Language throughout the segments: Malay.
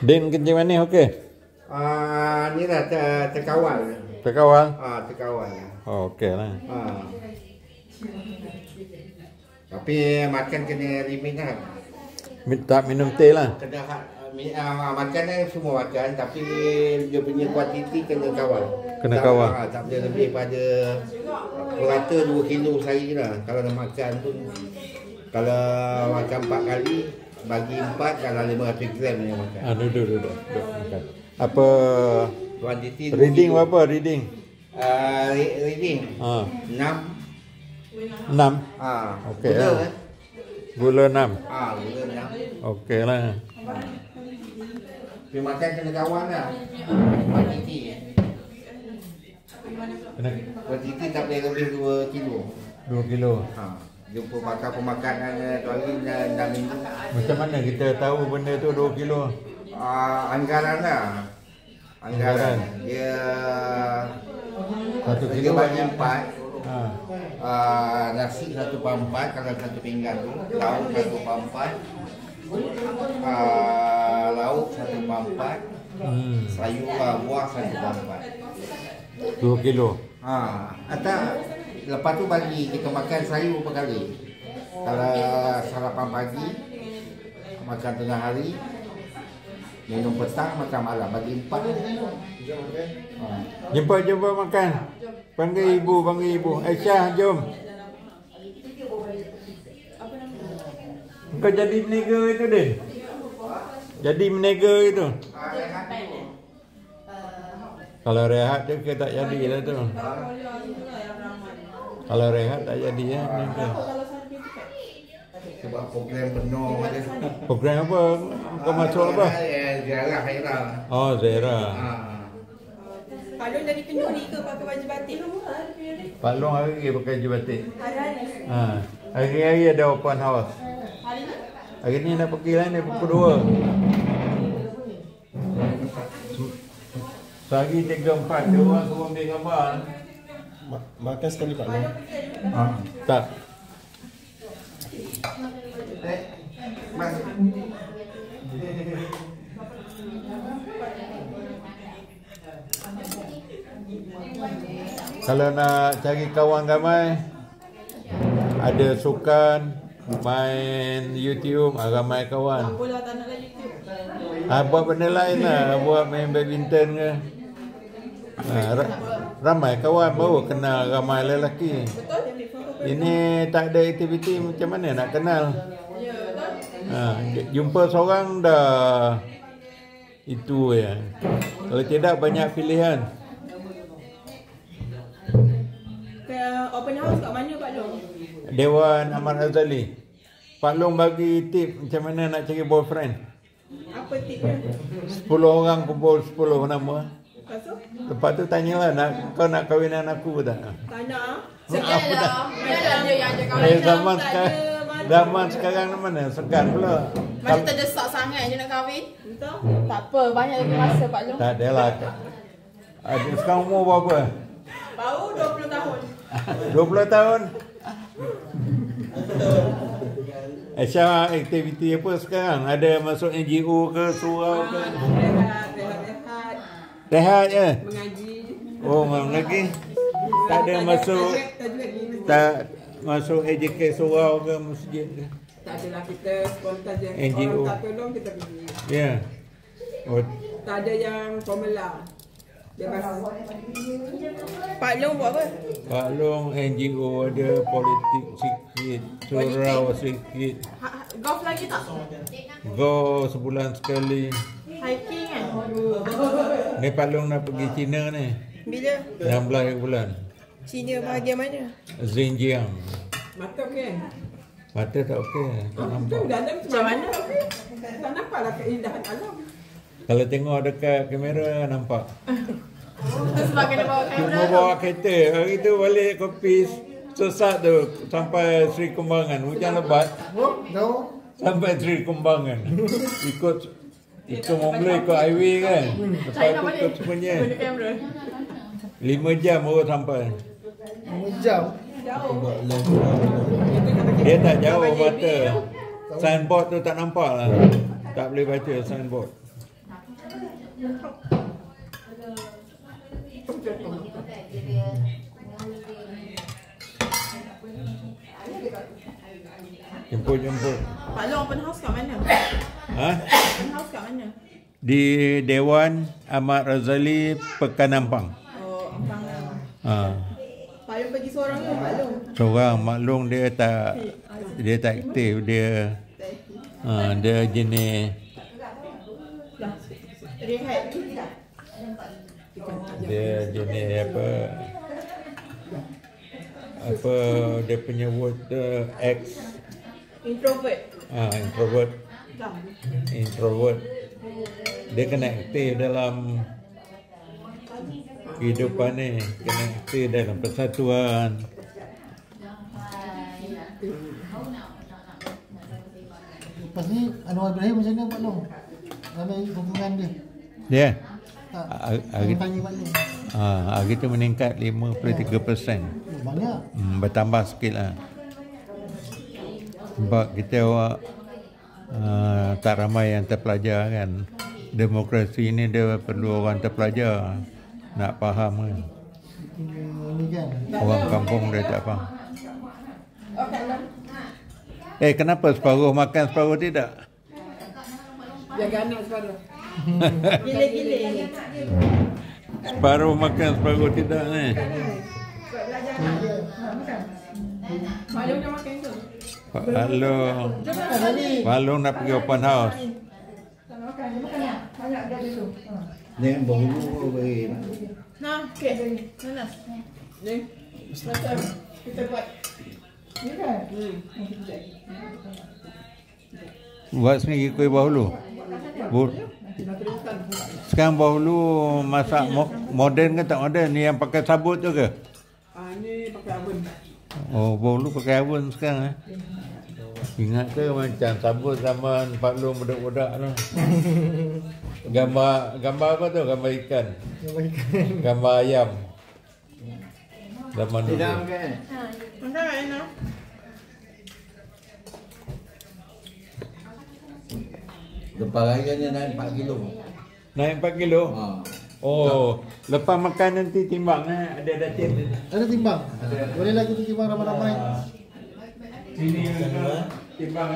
Din kencing manis okey? Ni dah terkawal. Terkawal? Terkawal. Oh, okey lah. Tapi makan kena limit lah. Tak minum teh lah. Kena makan semua makan, tapi dia punya kuantiti kena kawal. Kena kawal. Tak boleh lebih pada rata 2 kilo sehari lah. Kalau nak makan pun, kalau makan 4 kali, bagi 4 dalam 500 gram yang makan. Duduk makan. Apa kuantiti reading berapa reading? Reading 6. 6. Okey lah. Gula 6. Gula 6. Okey lah. Tapi makan kena kawan lah. Kuantiti. Kuantiti tak boleh lebih 2 kilo. 2 kilo. Jumpa makan pemakanan tu hari dah minggu. Macam mana kita tahu benda tu 2 kilo? Anggaran lah. Anggaran. Dia 1 kilo bagi 4. Nasi 1/4 kalau 1 pinggan tu. Lauk 1/4. Lauk 1/4. Sayur buah 1/4. 2 kilo. Atau lepas tu bagi kita makan sayur per kali. Kalau sarapan pagi, makan tengah hari, minum petang, makan malam. Bagi 4. Jumpa makan. Panggil ibu. Aisyah, jom. Kau jadi meniaga itu, Din? Jadi meniaga itu? Kalau rehat tu kita tak jadi lah tu. Kalau rehat tak jadi ya. Sebab program penuh ada. Program apa? Kau masuk apa? Zaira. Oh, Zaira. Pak Long jadi kenduri ke pakai baju batik? Pak Long hari pakai baju batik. Hari-hari. Hari-hari ada open house. Hari ni? Hari ni nak pergi lah ni pukul 2. Sehari 3-4 dia orang suruh ambil gambar. Makan sekali Pak Long. Tak. Kalau nak cari kawan ramai, ada sukan, main YouTube, ramai kawan. Bola tak nak lagi tu. Buat benda lain lah, buat main badminton ke. Ramai kawan baru kenal ramai lelaki. Ini tak ada aktiviti macam mana nak kenal. Jumpa seorang dah itu ya. Kalau tidak banyak pilihan. Ke open house kat mana Pak Long? Dewan Ahmad Azali. Pak Long bagi tip macam mana nak cari boyfriend. Apa tipnya? 10 orang kumpul 10 nama. Lepas tu tanyalah kau nak kahwin dengan aku tak? Tak nak. Sekian lah. Mana dia yang ajak kahwin. Zaman sekarang mana? Segan pula. Macam terdesak sangat je nak kahwin. Betul? Tak apa, banyak lagi masa Pak Long. Tak adalah. Sekarang umur berapa? Baru 20 tahun. 20 tahun? Aisyah, aktiviti apa sekarang? Ada masuk NGO ke, surau ke? Rehat. Rehat je? Mengaji. Oh, mengaji? Tak ada masuk, tak masuk AJK surau ke, masjid ke? Tak adalah, kita spontan je. NGO. Orang tak tolong kita pergi. Ya. Oh. Tak ada yang formal lah. Pak Long buat apa? Pak Long NGO ada, politik sikit, surau sikit. Golf lagi tak? Go sebulan sekali. Hiking kan? Ni Pak Long nak pergi China ni. Bila? 16 bulan. China bahagian mana? Xinjiang. Mata okey? Mata tak okey. Tak nampak. Dalam macam mana? Tak nampaklah keindahan alam. Kalau tengok dekat kamera nampak. Sebab kena bawa kamera. Cuma bawa kereta. Hari tu balik Kopis sesat tu sampai Sri Kembangan. Hujan lebat. Sampai Sri Kembangan. Ikut mula ikut highway kan. Lepas tu ikut semuanya. 5 jam baru sampai. 5 jam? Jauh. Dia tak jauh mata. Signboard tu tak nampak lah. Tak boleh baca signboard. Jemput. Pak Long open house kat mana? Ha? Open house kat mana? Di Dewan Ahmad Razali Pekan Ampang. Oh, Ampang lah. Ha. Pak Long pergi seorang ke Pak Long? Seorang maklum dia tak aktif, dia jenis Dah. Rehat. dia jenis apa dia punya word X Introvert. introvert dia kena aktif dalam kehidupan ni, kena aktif dalam persatuan. Lepas ni Anwar Ibrahim macam mana Pak Long? Dalam hubungan dia. Dia Tak. hari Tanya Pak Long. hari tu meningkat 53%. Banyak. Bertambah sikit lah. Sebab kita tak ramai yang terpelajar kan. Demokrasi ni dia perlu orang terpelajar nak faham kan. Ini kan. Orang kampung dia tak faham. Kenapa separuh makan separuh tidak? Jaga anak separuh. Gile-gile. Separuh makan separuh tidak ni. Pak Long dah makan ke? Pak Long nak pergi open house. Dengan bahulu beri. Nah, okey. Mana? Ni. Macam kita buat. Ni kan? Buat sendiri kuih bahulu. Sekarang bahulu masak moden ke tak moden? Ni yang pakai sabut tu ke? Ni pakai oven. Oh, bahulu pakai oven sekarang. Ingat ke macam sabut zaman Pak Long budak-budak tu. Gambar apa tu? Gambar ikan. Gambar ayam. Zaman dulu. Kan? Makan kat mana? Lepas raya ni naik 4 kilo. Naik 4 kilo? Ha. Oh, lepas makan nanti timbang ada datin. Ada timbang. Boleh lagi tu timbang ramai-ramai. Sini timbang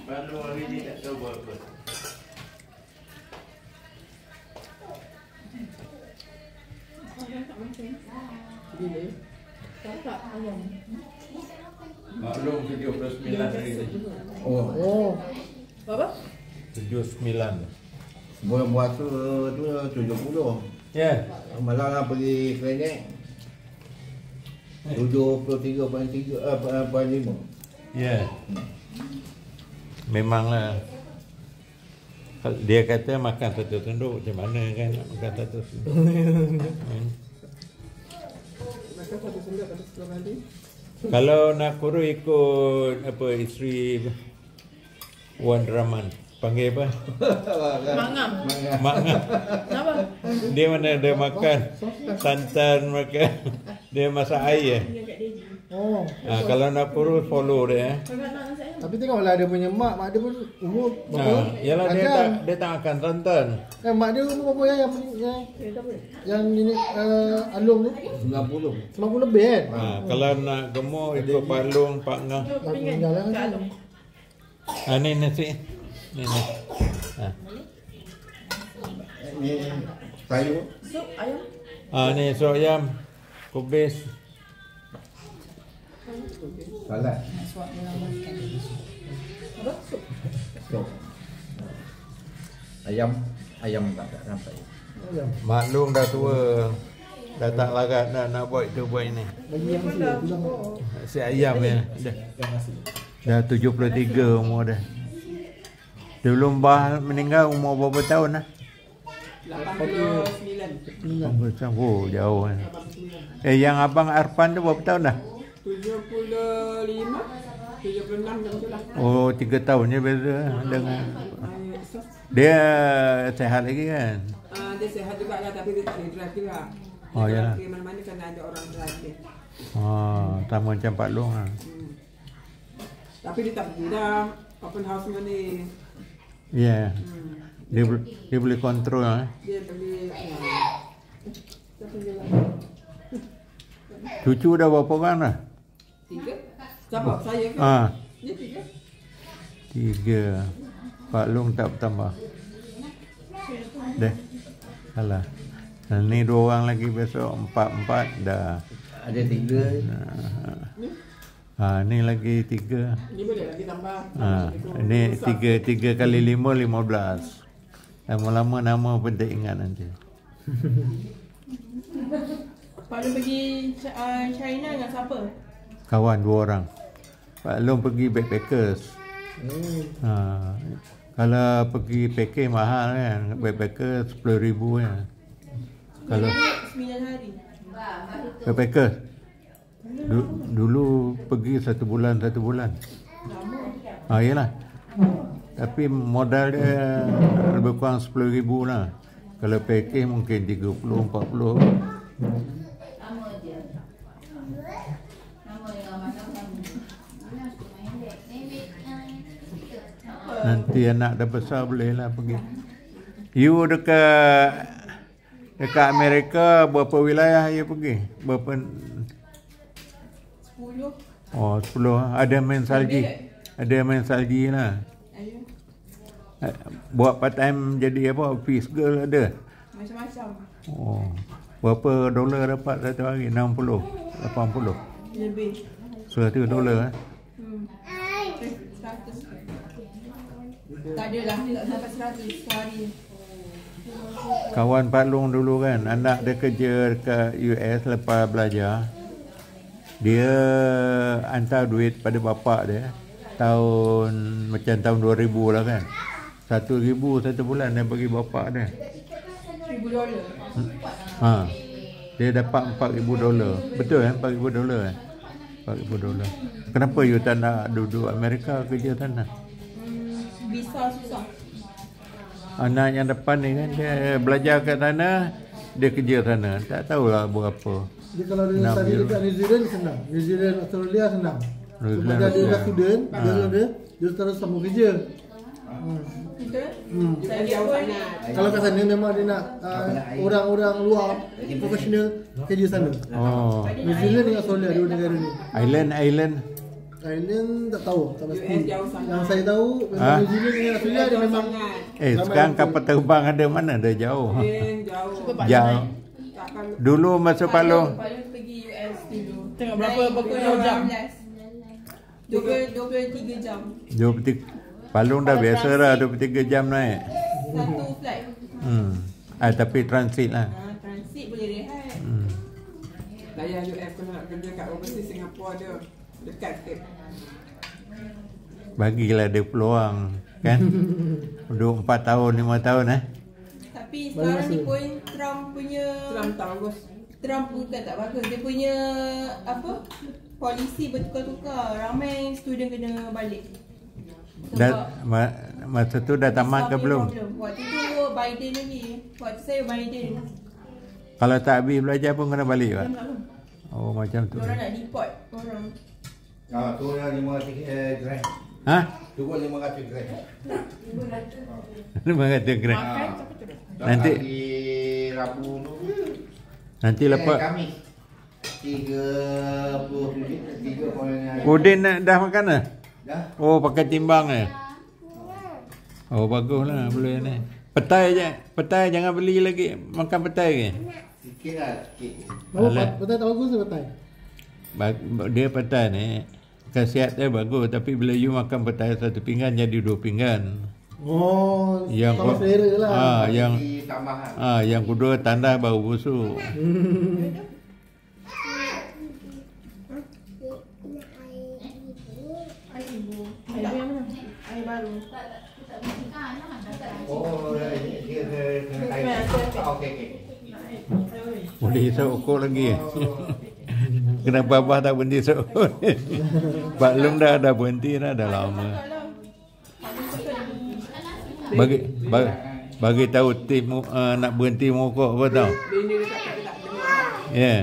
Baru hari ni tak tahu buat apa. Maklum 79 hari ni. Oh. Apa? 79. Bulan puasa tu 70. Ya. Malam lah pergi klinik 73.5. Ya. Memanglah. Dia kata makan satu senduk, macam mana kan nak makan satu senduk. Makan satu sendok pada 10 kali. Kalau nak kurus ikut apa isteri Wan Rahman. Panggil apa? Mangam. Mangam. Kenapa? Dia mana ada makan santan, makan dia masak air. Dia kat Deji. Oh. Kalau nak kurus follow dia. Kakak nak saya. Tapi tengoklah dia punya mak dia pun umur berapa? Yalah dia tak makan santan. Mak dia umur berapa yang ini Alung tu? 90. 90 lebih kan? Kalau nak gemuk ikut Pak Long, Pak Ngah. Jom pinggan. Jalan Kat Along. Ni nasi. Ni. Ni sayur. Sup ayam. Ni sup ayam, kubis. Salad. Apa? Sup. Sup. Ayam tak sampai. Maklum dah tua. Dah tak larat dah nak buat itu buat ini. Bagi yang Dah. Si ayam ya. Dah 73 umur dah. Dulu Mbah meninggal umur berapa tahun lah? 89. Oh, jauh kan. Yang abang Arfan tu berapa tahun dah? 75. 76 macam tu lah. Oh, 3 tahun je beza dengan. Dia sehat lagi kan? dia sihat juga lah, tapi dia tak boleh drive juga. Oh, ya. Pergi mana-mana kena ada orang drive dia. Sama macam Pak Long lah. Tapi dia tak pergi dah. Open house dengan ni. Ya. Dia boleh kontrol lah. Dia boleh... Siapa dia lah? Cucu dah berapa orang dah? 3? Siapa? Saya ke? Dia 3. 3. Pak Long tak bertambah. Dah. Alah. Ni 2 orang lagi, besok 4 dah. Ada 3. Ni lagi 3. Ni boleh lagi tambah. Ni 3 kali 5, 15. Lama-lama nama pun tak ingat nanti. Pak Long pergi China dengan siapa? Kawan 2 orang. Pak Long pergi backpackers. Kalau pergi package mahal kan, backpacker 10,000 kan. Kalau 9 hari. backpacker dulu pergi 1 bulan. Iyalah. Tapi modal dia lebih kurang 10,000 lah. Kalau package mungkin 30, 40. Nanti anak dah besar bolehlah pergi. You dekat Amerika berapa wilayah you pergi? Berapa? 10. Oh, 10. Ada main salji. Ada main salji lah. Buat part time jadi apa? Office girl ada. Macam-macam. Oh. Berapa dolar dapat satu hari? 60, 80. Lebih. $100 eh? 100. Tak adalah, dia tak sampai 100 sehari. Kawan Pak Long dulu kan, anak dia kerja dekat US lepas belajar. Dia hantar duit pada bapak dia macam tahun 2000 lah kan. 1,000 satu bulan dia bagi bapak dia. $1,000. Dia dapat $4,000. Betul kan? $4,000 kan? $4,000. Kenapa you tak nak duduk Amerika kerja sana? Visa susah. Anak yang depan ni kan, dia belajar kat sana, dia kerja sana. Tak tahulah berapa. Dia kalau dia study dekat New Zealand senang. New Zealand, Australia senang. Sebab dia dah student, dia terus sambung kerja. Betul? Saya jauh sangat. Kalau kat sana memang dia nak orang-orang luar profesional kerja sana. Oh. New Zealand dengan Australia, dua negara ni. Island tak tahu, tak pasti. US jauh sangat. Yang saya tahu memang New Zealand dengan Australia dia memang Sekarang kapal terbang ada mana dah jauh. Jauh. Jauh. Dulu masa Pak Long pergi US dulu. Tengok berapa jam. 23 jam. 23. Pak Long dah biasa lah 23 jam naik. Satu flight. Tapi transit lah. Transit boleh rehat. Saya US tu nak kerja kat overseas Singapura dia. Dekat sikit. Bagilah dia peluang kan. Duduk 4 tahun 5 tahun Tapi sekarang ni pun Trump bagus. Trump bukan tak bagus. Dia punya apa? Polisi bertukar-tukar. Ramai student kena balik. Masa tu dah tamat ke belum? Waktu tu Biden lagi. Waktu saya Biden. Kalau tak habis belajar pun kena balik kan? Oh macam tu. Orang nak deport orang. Tu dah 500 gram. Tu pun 500 gram. 500 gram. Nanti Rabu tu. Nanti lepas Khamis 30 Udin dah makan dah? Dah. Oh pakai timbang Oh baguslah boleh ni. Petai jangan beli lagi. Makan petai ke? Sikit lah, sikit. Petai tak bagus ke petai? Dia petai ni khasiat dia bagus, tapi bila you makan petai 1 pinggan jadi 2 pinggan. Oh, yang sama selera lah. Yang kedua tanda bau busuk. Air baru. Oh, dia okey. Boleh hisap okok lagi. Kenapa abah tak berhenti hisap okok? Pak Long dah berhenti dah lama. bagi tahu tip nak berhenti merokok apa tahu? Bini dia cakap dia tak dengar. Ya.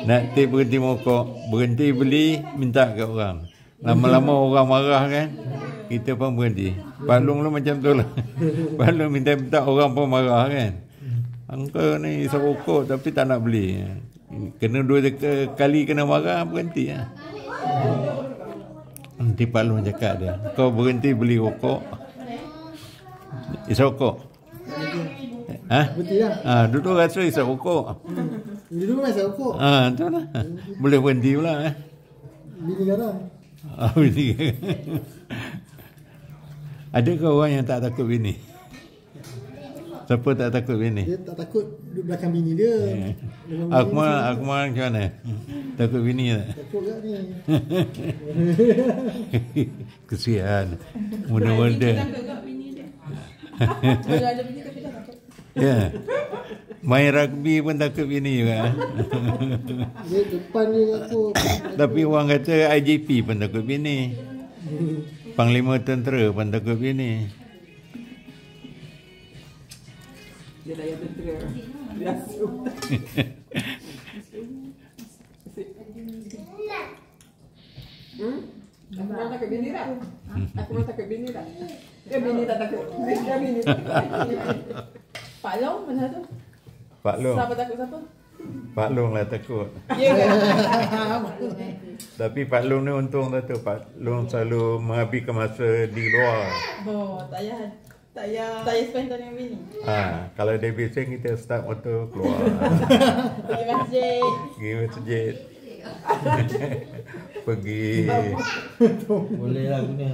Nak tip berhenti merokok, berhenti beli, minta kat orang. Lama-lama orang marah kan, kita pun berhenti. Pak Long lu macam tu lah. Pak Long minta orang pun marah kan. Engkau ni serokok tapi tak nak beli. Kena 2 kali kena marah, berhenti lah. Nanti Pak Long cakap dia, kau berhenti beli rokok, isap rokok. Berhenti lah. Dulu rasa isap rokok. Dulu main saya rokok. Tu lah. Boleh berhenti pula. Bini garang. Bini. Adakah orang yang tak takut bini? Siapa tak takut bini? Dia tak takut duduk belakang bini dia. Akmal macam mana? Takut bini tak? Takut kat ni. Kesian. Muda-muda. Takut kat bini dia. Kalau ada bini tapi tak takut. Ya. Main rugby pun takut bini juga. Dia depan ni aku. Tapi orang kata IGP pun takut bini. Panglima tentera pun takut bini. Dia layan tentera. Biasa. Aku memang takut bini tak? Aku memang takut bini tak? Dia bini tak takut. Dia bini tak takut. Pak Long mana tu? Pak Long. Siapa takut siapa? Pak Long lah takut. Ya ke? Tapi Pak Long ni untung tu. Pak Long selalu menghabiskan masa di luar. Oh, tak payah spend time dengan bini. Kalau dia bising, kita start motor keluar. Pergi masjid. Pergi masjid. Pergi Boleh lah guna.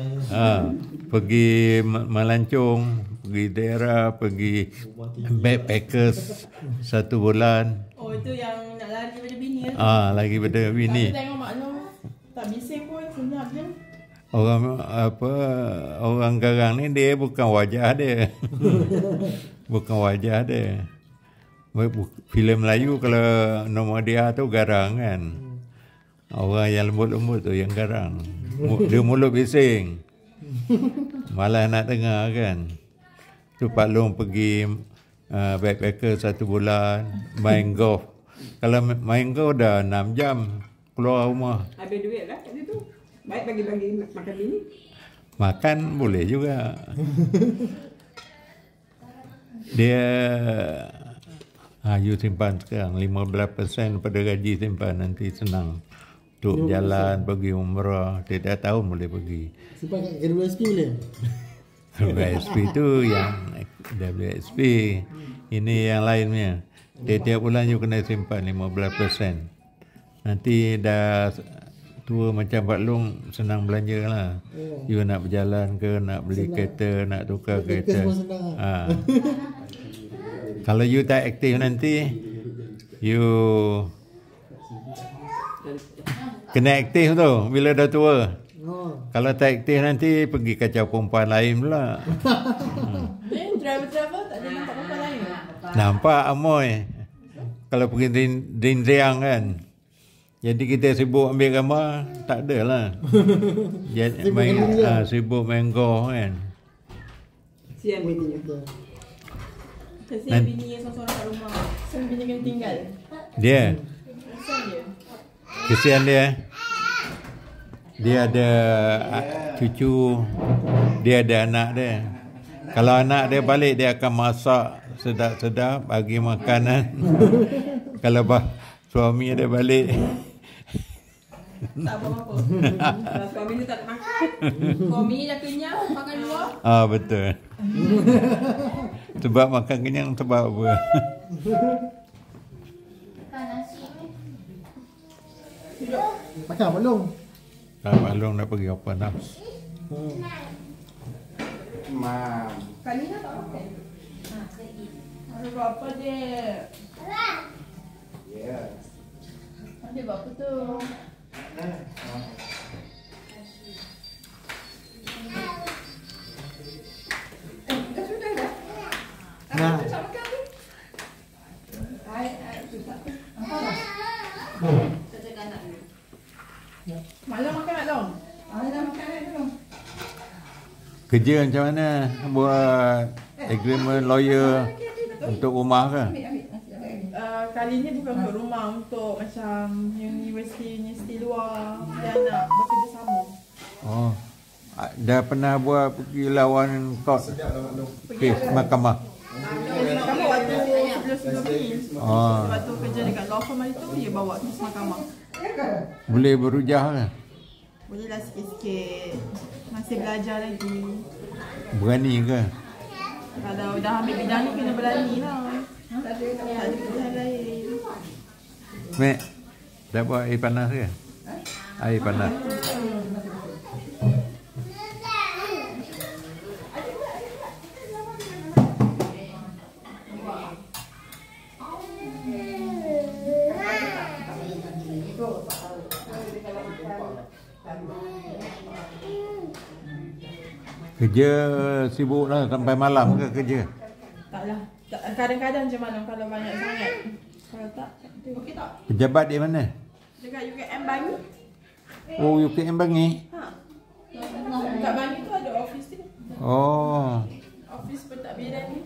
pergi melancong, pergi daerah, pergi backpackers 1 bulan. Oh, itu yang nak lari daripada bini lah. Lagi pada bini. Aku tengok Mak Long tak bising pun sebenarnya. Orang garang ni dia bukan wajah dia. Bukan wajah dia. Filem Melayu kalau nama dia tu garang kan. Orang yang lembut-lembut tu yang garang. Dia mulut bising. Malah nak dengar kan. Tu Pak Long pergi backpacker 1 bulan, main golf. Kalau main golf dah 6 jam keluar rumah. Habis duit lah kat situ. Baik bagi-bagi makan bini. Makan boleh juga. Dia you simpan sekarang 15% pada gaji simpan, nanti senang untuk jalan, pergi umrah. Tidak tahun boleh pergi. Simpan kat WSP boleh? WSP tu yang WSP. Ini yang lainnya. Tiap bulan you kena simpan 15%. Nanti dah tua macam Pak Long, senang belanja lah. You nak berjalan ke, nak beli kereta, nak tukar kereta. Kalau you tak aktif nanti, you kena aktif tu bila dah tua. Kalau tak aktif nanti pergi kacau perempuan lain pula. Driver tak ada nampak perempuan lain. Nampak amoy. Kalau pergi Rinziang kan. Jadi kita sibuk ambil gambar, tak ada lah. Jadi sibuk main golf kan. Sian bininya. Kesian bini yang seorang-seorang kat rumah. Kesian bini kena tinggal. Dia. Kesian dia. Kesian dia. Dia ada cucu, dia ada anak dia. Kalau anak dia balik, dia akan masak sedap-sedap, bagi makanan. Kalau suami dia balik, Tak apa-apa. Kalau suami ni tak nak makan. Suami dah kenyang, makan luar. betul. Sebab makan kenyang sebab apa? Makan Pak Long. Pak Long nak pergi apa nak? Kali ni tak makan. Ada berapa dia? Ada berapa tu? Dah sudah dah. Nah. Tak makan tu. Malam makan tak Long? Dah makan dah tu. Kerja macam mana? Buat agreement lawyer untuk rumah ke? Kali ni bukan untuk rumah, untuk macam universiti luar dia nak bekerjasama. Oh. Dah pernah buat pergi lawan court? Kes mahkamah. Mahkamah waktu sebelum ni. Waktu kerja dekat law firm hari tu, dia bawa kes mahkamah. Boleh berujah ke? Boleh lah sikit-sikit. Masih belajar lagi. Berani ke? Kalau dah ambil bidang ni, kena berani lah. Tak ada pilihan lain. Mek, dah buat air panas ke? Air panas. Kerja sibuk lah sampai malam ke kerja? Taklah. Kadang-kadang je malam kalau banyak sangat. Kalau tak, okey tak? Pejabat di mana? Dekat UKM Bangi. Oh, UKM Bangi? Ha. Dekat Bangi tu ada office dia. Oh. Office pentadbiran ni.